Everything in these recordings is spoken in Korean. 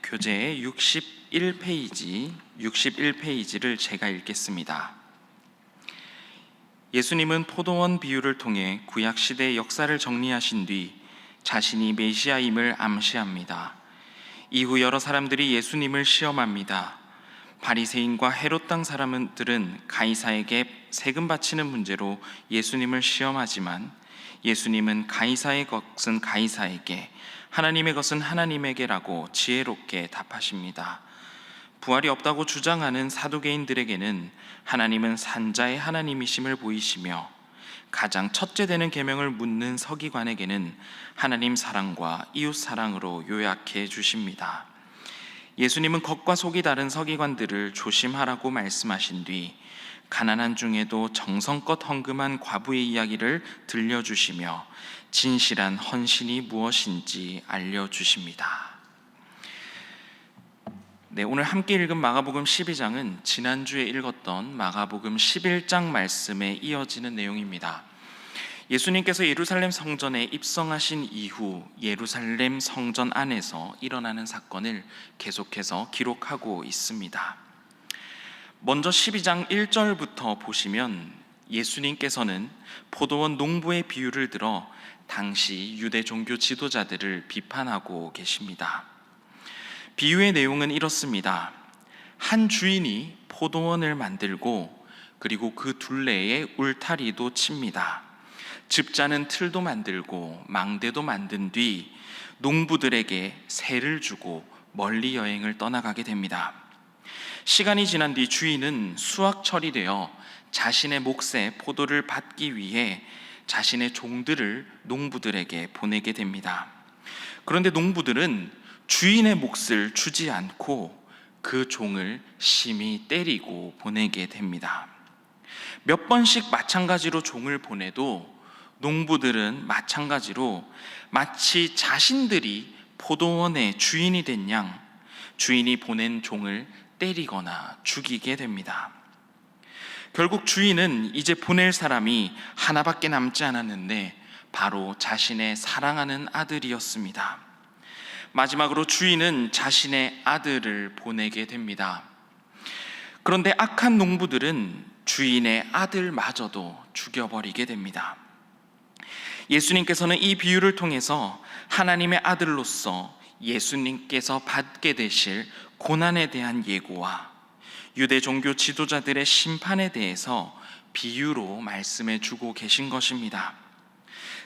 교재의 61페이지를 제가 읽겠습니다. 예수님은 포도원 비유를 통해 구약 시대의 역사를 정리하신 뒤 자신이 메시아임을 암시합니다. 이후 여러 사람들이 예수님을 시험합니다. 바리새인과 헤롯 당 사람들은 가이사에게 세금 바치는 문제로 예수님을 시험하지만 예수님은 가이사의 것은 가이사에게, 하나님의 것은 하나님에게라고 지혜롭게 답하십니다. 부활이 없다고 주장하는 사두개인들에게는 하나님은 산자의 하나님이심을 보이시며, 가장 첫째 되는 계명을 묻는 서기관에게는 하나님 사랑과 이웃 사랑으로 요약해 주십니다. 예수님은 겉과 속이 다른 서기관들을 조심하라고 말씀하신 뒤 가난한 중에도 정성껏 헌금한 과부의 이야기를 들려주시며 진실한 헌신이 무엇인지 알려주십니다. 오늘 함께 읽은 마가복음 12장은 지난주에 읽었던 마가복음 11장 말씀에 이어지는 내용입니다. 예수님께서 예루살렘 성전에 입성하신 이후 예루살렘 성전 안에서 일어나는 사건을 계속해서 기록하고 있습니다. 먼저 12장 1절부터 보시면 예수님께서는 포도원 농부의 비유를 들어 당시 유대 종교 지도자들을 비판하고 계십니다. 비유의 내용은 이렇습니다. 한 주인이 포도원을 만들고 그리고 그 둘레에 울타리도 칩니다. 즙자는 틀도 만들고 망대도 만든 뒤 농부들에게 세를 주고 멀리 여행을 떠나가게 됩니다. 시간이 지난 뒤 주인은 수확철이 되어 자신의 몫의 포도를 받기 위해 자신의 종들을 농부들에게 보내게 됩니다. 그런데 농부들은 주인의 몫을 주지 않고 그 종을 심히 때리고 보내게 됩니다. 몇 번씩 마찬가지로 종을 보내도 농부들은 마찬가지로 마치 자신들이 포도원의 주인이 된 양 주인이 보낸 종을 때리거나 죽이게 됩니다. 결국 주인은 이제 보낼 사람이 하나밖에 남지 않았는데 바로 자신의 사랑하는 아들이었습니다. 마지막으로 주인은 자신의 아들을 보내게 됩니다. 그런데 악한 농부들은 주인의 아들마저도 죽여버리게 됩니다. 예수님께서는 이 비유를 통해서 하나님의 아들로서 예수님께서 받게 되실 고난에 대한 예고와 유대 종교 지도자들의 심판에 대해서 비유로 말씀해 주고 계신 것입니다.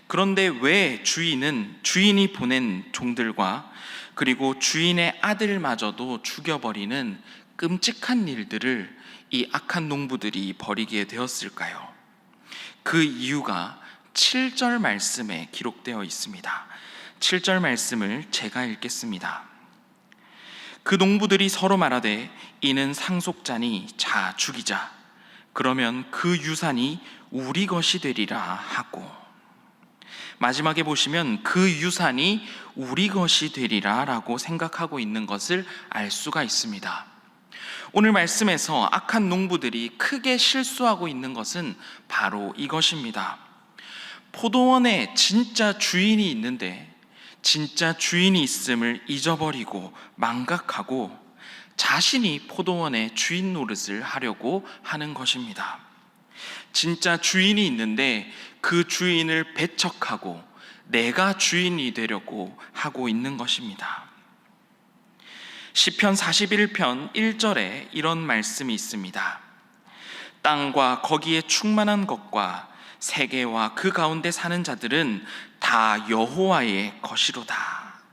그런데 왜 주인이 보낸 종들과 그리고 주인의 아들마저도 죽여버리는 끔찍한 일들을 이 악한 농부들이 벌이게 되었을까요? 그 이유가 7절 말씀에 기록되어 있습니다. 7절 말씀을 제가 읽겠습니다. 그 농부들이 서로 말하되 이는 상속자니 자 죽이자. 그러면 그 유산이 우리 것이 되리라 하고, 마지막에 보시면 그 유산이 우리 것이 되리라 라고 생각하고 있는 것을 알 수가 있습니다. 오늘 말씀에서 악한 농부들이 크게 실수하고 있는 것은 바로 이것입니다. 포도원에 진짜 주인이 있는데 진짜 주인이 있음을 잊어버리고 망각하고 자신이 포도원의 주인 노릇을 하려고 하는 것입니다. 진짜 주인이 있는데 그 주인을 배척하고 내가 주인이 되려고 하고 있는 것입니다. 시편 41편 1절에 이런 말씀이 있습니다. 땅과 거기에 충만한 것과 세계와 그 가운데 사는 자들은 다 여호와의 것이로다.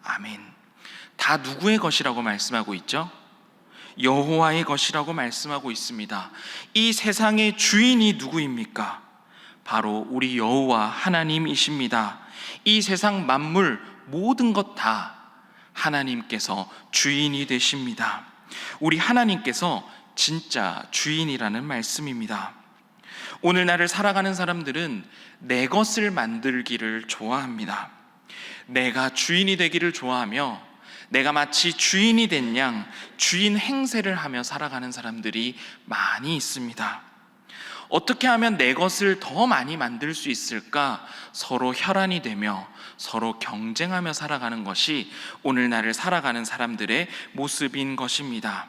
아멘. 다 누구의 것이라고 말씀하고 있죠? 여호와의 것이라고 말씀하고 있습니다. 이 세상의 주인이 누구입니까? 바로 우리 여호와 하나님이십니다. 이 세상 만물 모든 것 다 하나님께서 주인이 되십니다. 우리 하나님께서 진짜 주인이라는 말씀입니다. 오늘날을 살아가는 사람들은 내 것을 만들기를 좋아합니다. 내가 주인이 되기를 좋아하며 내가 마치 주인이 된 양 주인 행세를 하며 살아가는 사람들이 많이 있습니다. 어떻게 하면 내 것을 더 많이 만들 수 있을까 서로 혈안이 되며 서로 경쟁하며 살아가는 것이 오늘날을 살아가는 사람들의 모습인 것입니다.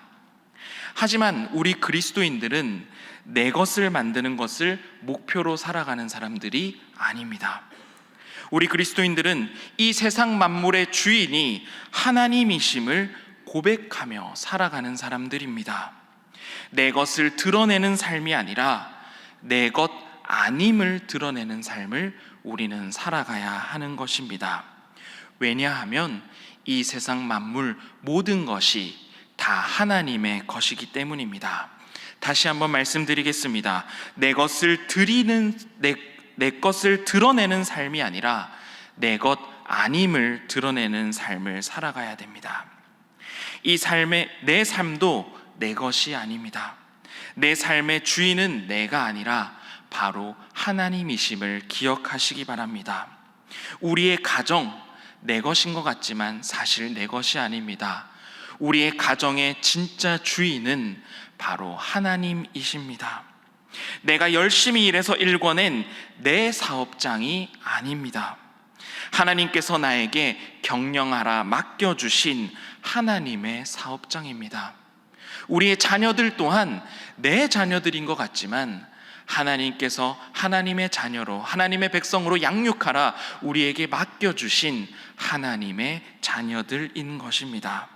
하지만 우리 그리스도인들은 내 것을 만드는 것을 목표로 살아가는 사람들이 아닙니다. 우리 그리스도인들은 이 세상 만물의 주인이 하나님이심을 고백하며 살아가는 사람들입니다. 내 것을 드러내는 삶이 아니라 내 것 아님을 드러내는 삶을 우리는 살아가야 하는 것입니다. 왜냐하면 이 세상 만물 모든 것이 다 하나님의 것이기 때문입니다. 다시 한번 말씀드리겠습니다. 내 것을 드러내는 삶이 아니라 내 것 아님을 드러내는 삶을 살아가야 됩니다. 내 삶도 내 것이 아닙니다. 내 삶의 주인은 내가 아니라 바로 하나님이심을 기억하시기 바랍니다. 우리의 가정, 내 것인 것 같지만 사실 내 것이 아닙니다. 우리의 가정의 진짜 주인은 바로 하나님이십니다. 내가 열심히 일해서 일궈낸 내 사업장이 아닙니다. 하나님께서 나에게 경영하라 맡겨주신 하나님의 사업장입니다. 우리의 자녀들 또한 내 자녀들인 것 같지만 하나님께서 하나님의 자녀로, 하나님의 백성으로 양육하라 우리에게 맡겨주신 하나님의 자녀들인 것입니다.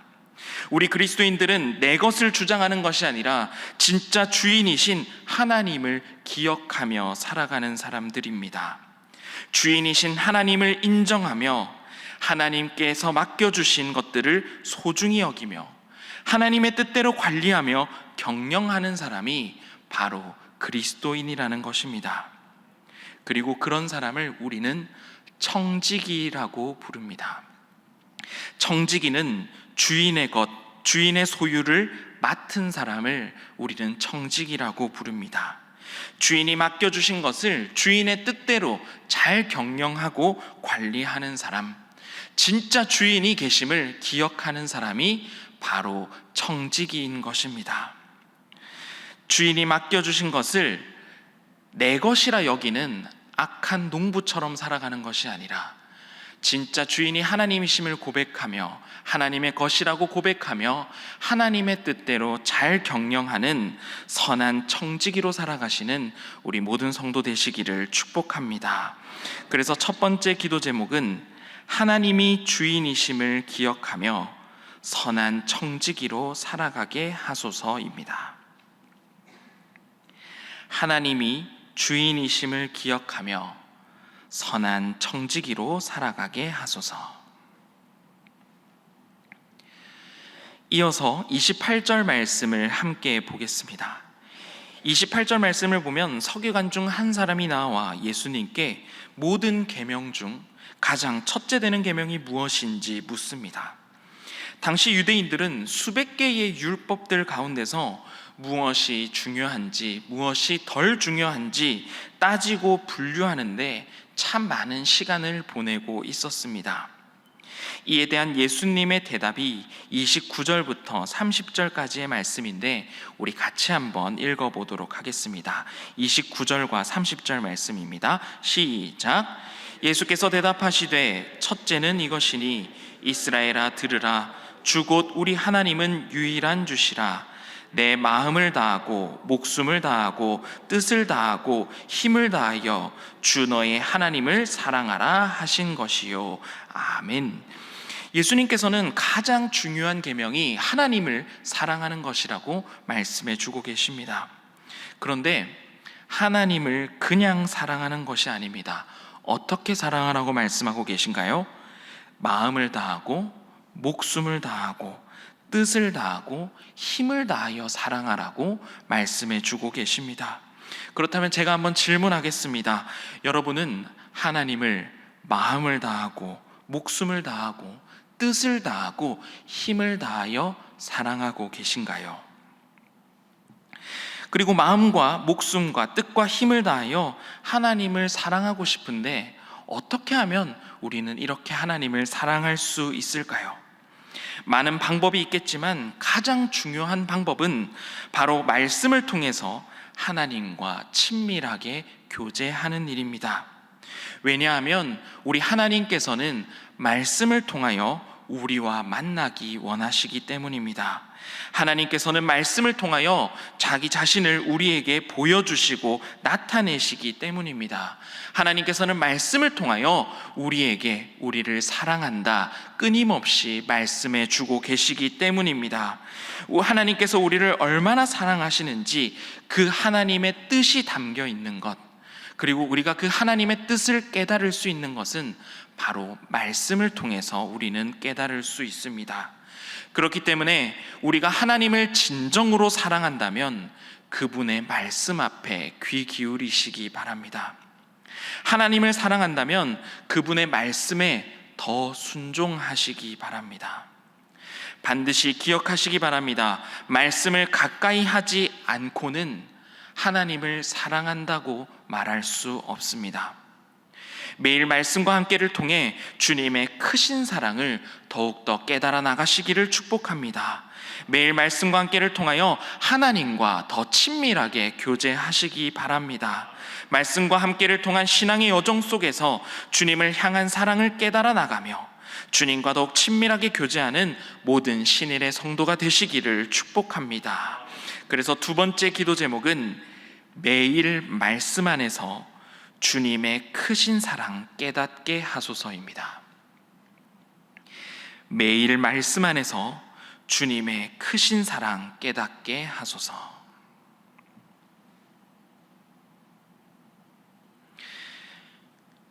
우리 그리스도인들은 내 것을 주장하는 것이 아니라 진짜 주인이신 하나님을 기억하며 살아가는 사람들입니다. 주인이신 하나님을 인정하며 하나님께서 맡겨주신 것들을 소중히 여기며 하나님의 뜻대로 관리하며 경영하는 사람이 바로 그리스도인이라는 것입니다. 그리고 그런 사람을 우리는 청지기라고 부릅니다. 청지기는 주인의 것, 주인의 소유를 맡은 사람을 우리는 청지기라고 부릅니다. 주인이 맡겨주신 것을 주인의 뜻대로 잘 경영하고 관리하는 사람, 진짜 주인이 계심을 기억하는 사람이 바로 청지기인 것입니다. 주인이 맡겨주신 것을 내 것이라 여기는 악한 농부처럼 살아가는 것이 아니라 진짜 주인이 하나님이심을 고백하며 하나님의 것이라고 고백하며 하나님의 뜻대로 잘 경영하는 선한 청지기로 살아가시는 우리 모든 성도 되시기를 축복합니다. 그래서 첫 번째 기도 제목은 하나님이 주인이심을 기억하며 선한 청지기로 살아가게 하소서입니다. 하나님이 주인이심을 기억하며 선한 청지기로 살아가게 하소서. 이어서 28절 말씀을 함께 보겠습니다. 28절 말씀을 보면 서기관 중 한 사람이 나와 예수님께 모든 계명 중 가장 첫째 되는 계명이 무엇인지 묻습니다. 당시 유대인들은 수백 개의 율법들 가운데서 무엇이 중요한지 무엇이 덜 중요한지 따지고 분류하는데 참 많은 시간을 보내고 있었습니다. 이에 대한 예수님의 대답이 29절부터 30절까지의 말씀인데 우리 같이 한번 읽어보도록 하겠습니다. 29절과 30절 말씀입니다. 시작. 예수께서 대답하시되 첫째는 이것이니 이스라엘아 들으라. 주 곧 우리 하나님은 유일한 주시라. 내 마음을 다하고 목숨을 다하고 뜻을 다하고 힘을 다하여 주 너의 하나님을 사랑하라 하신 것이요. 아멘. 예수님께서는 가장 중요한 계명이 하나님을 사랑하는 것이라고 말씀해 주고 계십니다. 그런데 하나님을 그냥 사랑하는 것이 아닙니다. 어떻게 사랑하라고 말씀하고 계신가요? 마음을 다하고 목숨을 다하고 뜻을 다하고 힘을 다하여 사랑하라고 말씀해 주고 계십니다. 그렇다면 제가 한번 질문하겠습니다. 여러분은 하나님을 마음을 다하고 목숨을 다하고 뜻을 다하고 힘을 다하여 사랑하고 계신가요? 그리고 마음과 목숨과 뜻과 힘을 다하여 하나님을 사랑하고 싶은데 어떻게 하면 우리는 이렇게 하나님을 사랑할 수 있을까요? 많은 방법이 있겠지만 가장 중요한 방법은 바로 말씀을 통해서 하나님과 친밀하게 교제하는 일입니다. 왜냐하면 우리 하나님께서는 말씀을 통하여 우리와 만나기 원하시기 때문입니다. 하나님께서는 말씀을 통하여 자기 자신을 우리에게 보여주시고 나타내시기 때문입니다. 하나님께서는 말씀을 통하여 우리에게 우리를 사랑한다 끊임없이 말씀해 주고 계시기 때문입니다. 하나님께서 우리를 얼마나 사랑하시는지 그 하나님의 뜻이 담겨 있는 것, 그리고 우리가 그 하나님의 뜻을 깨달을 수 있는 것은 바로 말씀을 통해서 우리는 깨달을 수 있습니다. 그렇기 때문에 우리가 하나님을 진정으로 사랑한다면 그분의 말씀 앞에 귀 기울이시기 바랍니다. 하나님을 사랑한다면 그분의 말씀에 더 순종하시기 바랍니다. 반드시 기억하시기 바랍니다. 말씀을 가까이 하지 않고는 하나님을 사랑한다고 말할 수 없습니다. 매일 말씀과 함께를 통해 주님의 크신 사랑을 더욱더 깨달아 나가시기를 축복합니다. 매일 말씀과 함께를 통하여 하나님과 더 친밀하게 교제하시기 바랍니다. 말씀과 함께를 통한 신앙의 여정 속에서 주님을 향한 사랑을 깨달아 나가며 주님과 더욱 친밀하게 교제하는 모든 신일의 성도가 되시기를 축복합니다. 그래서 두 번째 기도 제목은 매일 말씀 안에서 주님의 크신 사랑 깨닫게 하소서입니다. 매일 말씀 안에서 주님의 크신 사랑 깨닫게 하소서.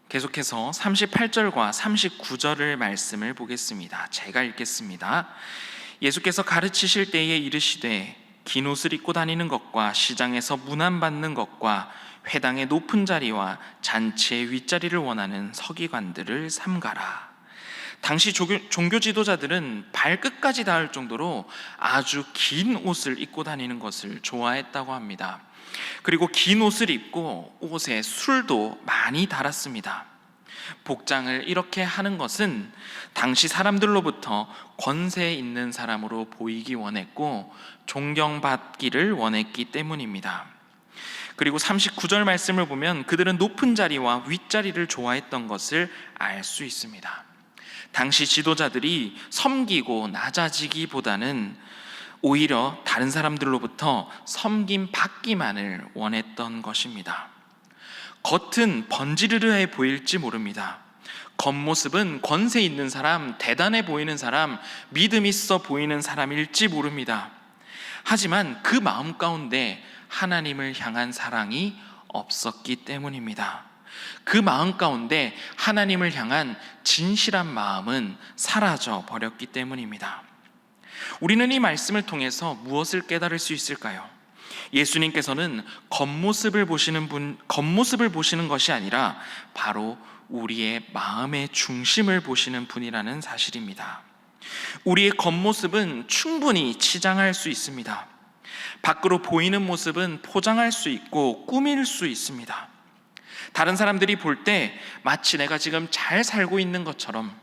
계속해서 38절과 39절을 말씀을 보겠습니다. 제가 읽겠습니다. 예수께서 가르치실 때에 이르시되 긴 옷을 입고 다니는 것과 시장에서 문안받는 것과 회당의 높은 자리와 잔치의 윗자리를 원하는 서기관들을 삼가라. 당시 종교 지도자들은 발끝까지 닿을 정도로 아주 긴 옷을 입고 다니는 것을 좋아했다고 합니다. 그리고 긴 옷을 입고 옷에 술도 많이 달았습니다. 복장을 이렇게 하는 것은 당시 사람들로부터 권세 있는 사람으로 보이기 원했고 존경받기를 원했기 때문입니다. 그리고 39절 말씀을 보면 그들은 높은 자리와 윗자리를 좋아했던 것을 알 수 있습니다. 당시 지도자들이 섬기고 낮아지기보다는 오히려 다른 사람들로부터 섬김 받기만을 원했던 것입니다. 겉은 번지르르해 보일지 모릅니다. 겉모습은 권세 있는 사람, 대단해 보이는 사람, 믿음 있어 보이는 사람일지 모릅니다. 하지만 그 마음 가운데 하나님을 향한 사랑이 없었기 때문입니다. 그 마음 가운데 하나님을 향한 진실한 마음은 사라져 버렸기 때문입니다. 우리는 이 말씀을 통해서 무엇을 깨달을 수 있을까요? 예수님께서는 겉모습을 보시는 것이 아니라 바로 우리의 마음의 중심을 보시는 분이라는 사실입니다. 우리의 겉모습은 충분히 치장할 수 있습니다. 밖으로 보이는 모습은 포장할 수 있고 꾸밀 수 있습니다. 다른 사람들이 볼 때 마치 내가 지금 잘 살고 있는 것처럼,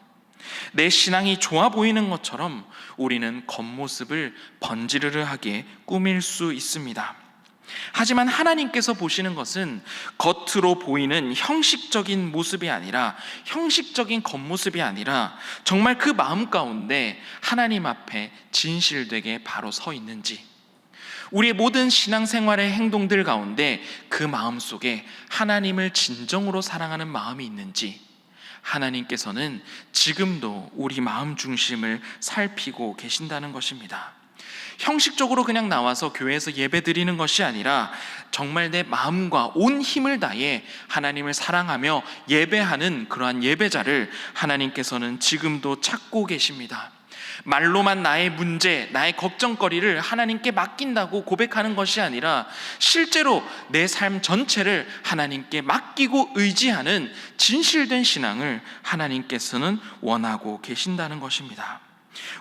내 신앙이 좋아 보이는 것처럼 우리는 겉모습을 번지르르하게 꾸밀 수 있습니다. 하지만 하나님께서 보시는 것은 겉으로 보이는 형식적인 모습이 아니라, 형식적인 겉모습이 아니라 정말 그 마음 가운데 하나님 앞에 진실되게 바로 서 있는지, 우리의 모든 신앙생활의 행동들 가운데 그 마음 속에 하나님을 진정으로 사랑하는 마음이 있는지, 하나님께서는 지금도 우리 마음 중심을 살피고 계신다는 것입니다. 형식적으로 그냥 나와서 교회에서 예배 드리는 것이 아니라 정말 내 마음과 온 힘을 다해 하나님을 사랑하며 예배하는 그러한 예배자를 하나님께서는 지금도 찾고 계십니다. 말로만 나의 문제, 나의 걱정거리를 하나님께 맡긴다고 고백하는 것이 아니라 실제로 내 삶 전체를 하나님께 맡기고 의지하는 진실된 신앙을 하나님께서는 원하고 계신다는 것입니다.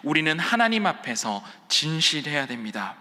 우리는 하나님 앞에서 진실해야 됩니다.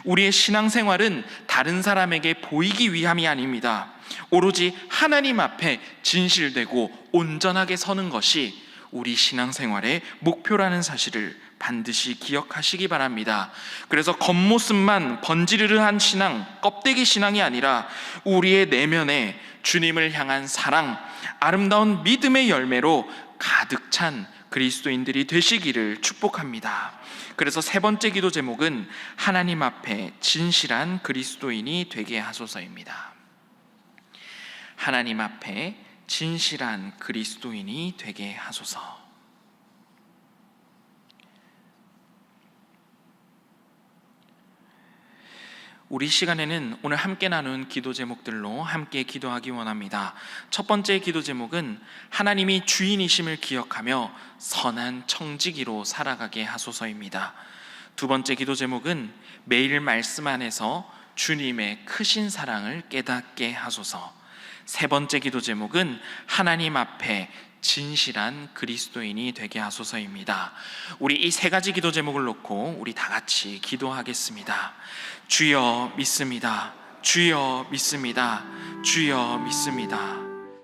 우리의 신앙생활은 다른 사람에게 보이기 위함이 아닙니다. 오로지 하나님 앞에 진실되고 온전하게 서는 것이 우리 신앙생활의 목표라는 사실을 반드시 기억하시기 바랍니다. 그래서 겉모습만 번지르르한 신앙, 껍데기 신앙이 아니라 우리의 내면에 주님을 향한 사랑, 아름다운 믿음의 열매로 가득 찬 그리스도인들이 되시기를 축복합니다. 그래서 세 번째 기도 제목은 하나님 앞에 진실한 그리스도인이 되게 하소서입니다. 하나님 앞에 진실한 그리스도인이 되게 하소서. 우리 시간에는 오늘 함께 나눈 기도 제목들로 함께 기도하기 원합니다. 첫 번째 기도 제목은 하나님이 주인이심을 기억하며 선한 청지기로 살아가게 하소서입니다. 두 번째 기도 제목은 매일 말씀 안에서 주님의 크신 사랑을 깨닫게 하소서. 세 번째 기도 제목은 하나님 앞에 진실한 그리스도인이 되게 하소서입니다. 우리 이 세 가지 기도 제목을 놓고 우리 다 같이 기도하겠습니다. 주여 믿습니다. 주여 믿습니다. 주여 믿습니다.